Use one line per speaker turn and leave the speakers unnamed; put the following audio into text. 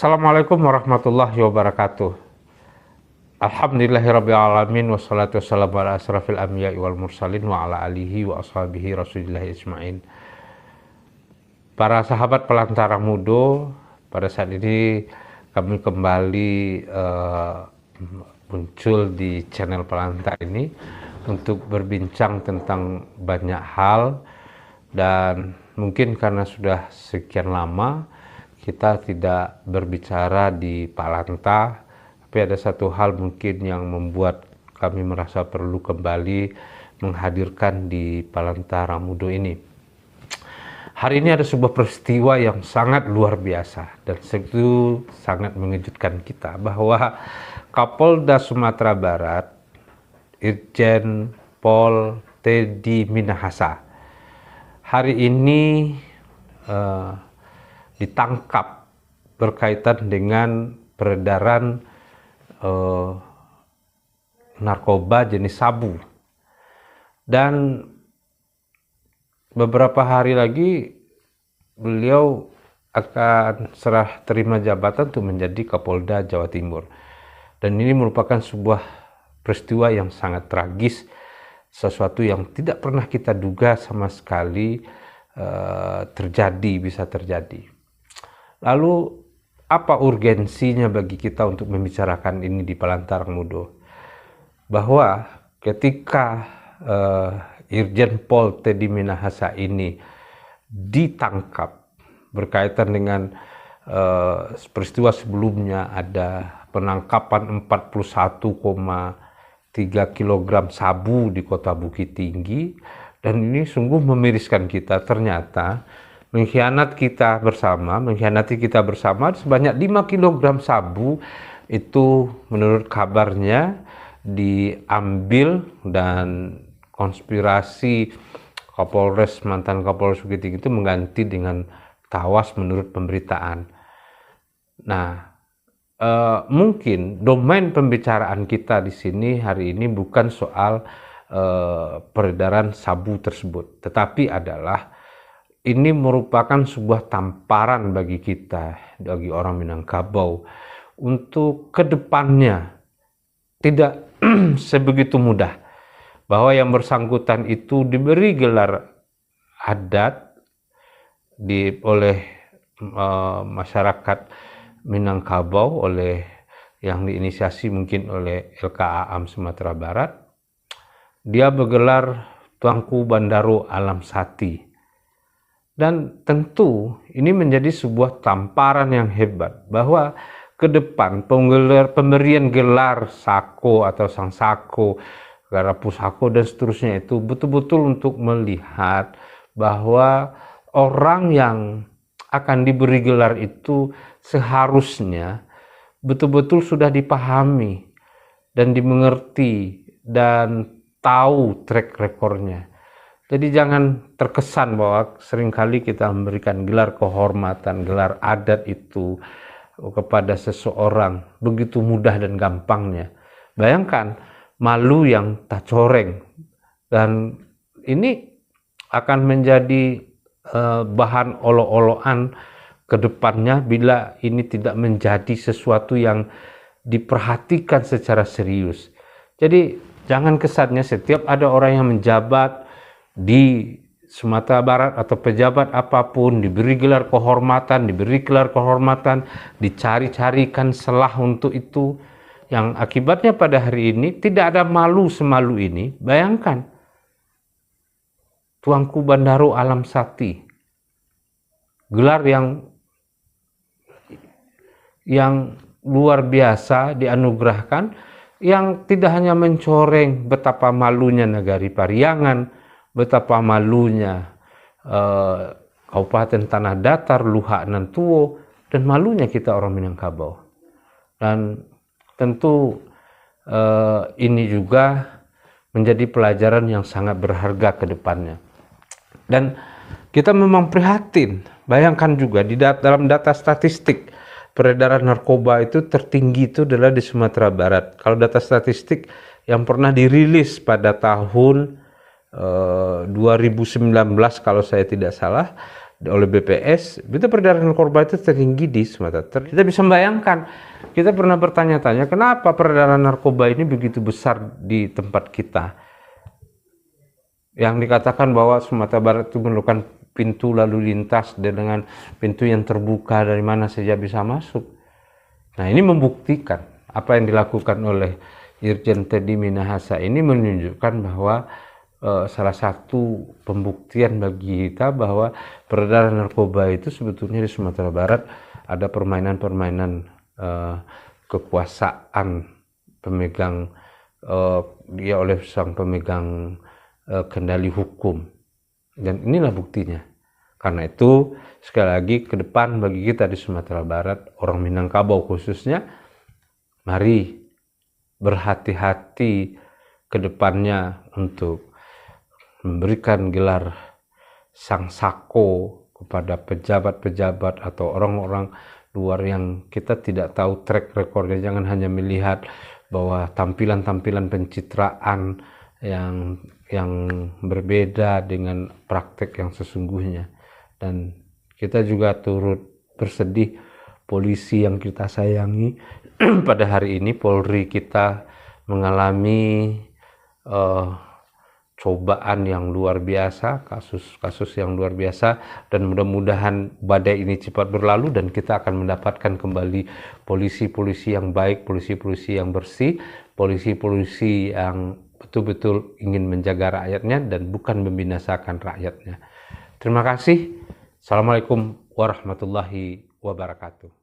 Assalamualaikum warahmatullahi wabarakatuh. Alhamdulillahirabbil alamin wassalatu wassalamu ala asrafil anbiya'i wal mursalin wa ala alihi wa ashabihi rasulillah isma'in. Para sahabat Pelantara Mudo, pada saat ini kami kembali muncul di channel Pelantara ini untuk berbincang tentang banyak hal, dan mungkin karena sudah sekian lama kita tidak berbicara di Palanta, tapi ada satu hal mungkin yang membuat kami merasa perlu kembali menghadirkan di Palantara Mudo ini. Hari ini ada sebuah peristiwa yang sangat luar biasa dan itu sangat mengejutkan kita, bahwa Kapolda Sumatera Barat Irjen Pol Teddy Minahasa hari ini ditangkap berkaitan dengan peredaran narkoba jenis sabu, dan beberapa hari lagi beliau akan serah terima jabatan untuk menjadi Kapolda Jawa Timur, dan ini merupakan sebuah peristiwa yang sangat tragis, sesuatu yang tidak pernah kita duga sama sekali bisa terjadi. Lalu apa urgensinya bagi kita untuk membicarakan ini di Pelantara Mudo? Bahwa ketika Irjen Pol Teddy Minahasa ini ditangkap berkaitan dengan peristiwa sebelumnya, ada penangkapan 41,3 kg sabu di Kota Bukit Tinggi, dan ini sungguh memiriskan kita. Ternyata mengkhianati kita bersama sebanyak 5 kg sabu itu menurut kabarnya diambil, dan konspirasi mantan Kapolres Bukit Tinggi itu mengganti dengan tawas menurut pemberitaan. Nah, mungkin domain pembicaraan kita di sini hari ini bukan soal peredaran sabu tersebut, tetapi adalah ini merupakan sebuah tamparan bagi kita, bagi orang Minangkabau, untuk kedepannya tidak sebegitu mudah bahwa yang bersangkutan itu diberi gelar adat oleh masyarakat Minangkabau, oleh yang diinisiasi mungkin oleh LKA Am Sumatera Barat. Dia bergelar Tuanku Bandaro Alam Sati. Dan tentu ini menjadi sebuah tamparan yang hebat, bahwa ke depan pemberian gelar Sako atau Sang Sako, gelar Pusako dan seterusnya itu betul-betul untuk melihat bahwa orang yang akan diberi gelar itu seharusnya betul-betul sudah dipahami dan dimengerti dan tahu track recordnya. Jadi jangan terkesan bahwa seringkali kita memberikan gelar kehormatan, gelar adat itu kepada seseorang begitu mudah dan gampangnya. Bayangkan malu yang tak coreng, dan ini akan menjadi bahan olok-olokan ke depannya bila ini tidak menjadi sesuatu yang diperhatikan secara serius. Jadi jangan kesannya setiap ada orang yang menjabat di Sumatera Barat atau pejabat apapun diberi gelar kehormatan, dicari-carikan celah untuk itu, yang akibatnya pada hari ini tidak ada malu semalu ini. Bayangkan, Tuanku Bandaro Alam Sati, gelar yang luar biasa dianugerahkan, yang tidak hanya mencoreng betapa malunya Nagari Pariangan, betapa malunya Kabupaten Tanah Datar, Luhak Nantuo, dan malunya kita orang Minangkabau. Dan tentu ini juga menjadi pelajaran yang sangat berharga ke depannya. Dan kita memang prihatin. Bayangkan juga dalam data statistik peredaran narkoba itu tertinggi itu adalah di Sumatera Barat. Kalau data statistik yang pernah dirilis pada tahun 2019 kalau saya tidak salah, oleh BPS, itu peredaran narkoba itu tertinggi di Sumatera. Kita bisa membayangkan, kita pernah bertanya-tanya kenapa peredaran narkoba ini begitu besar di tempat kita. Yang dikatakan bahwa Sumatera Barat itu merupakan pintu lalu lintas dengan pintu yang terbuka dari mana saja bisa masuk. Nah, ini membuktikan apa yang dilakukan oleh Irjen Teddy Minahasa ini menunjukkan bahwa salah satu pembuktian bagi kita bahwa peredaran narkoba itu sebetulnya di Sumatera Barat ada permainan-permainan kekuasaan pemegang dia oleh sang pemegang kendali hukum, dan inilah buktinya. Karena itu sekali lagi ke depan bagi kita di Sumatera Barat, orang Minangkabau khususnya, mari berhati-hati ke depannya untuk memberikan gelar sang sako kepada pejabat-pejabat atau orang-orang luar yang kita tidak tahu track recordnya. Jangan hanya melihat bahwa tampilan-tampilan pencitraan yang berbeda dengan praktek yang sesungguhnya. Dan kita juga turut bersedih polisi yang kita sayangi pada hari ini, Polri kita mengalami cobaan yang luar biasa, kasus-kasus yang luar biasa, dan mudah-mudahan badai ini cepat berlalu dan kita akan mendapatkan kembali polisi-polisi yang baik, polisi-polisi yang bersih, polisi-polisi yang betul-betul ingin menjaga rakyatnya dan bukan membinasakan rakyatnya. Terima kasih. Assalamualaikum warahmatullahi wabarakatuh.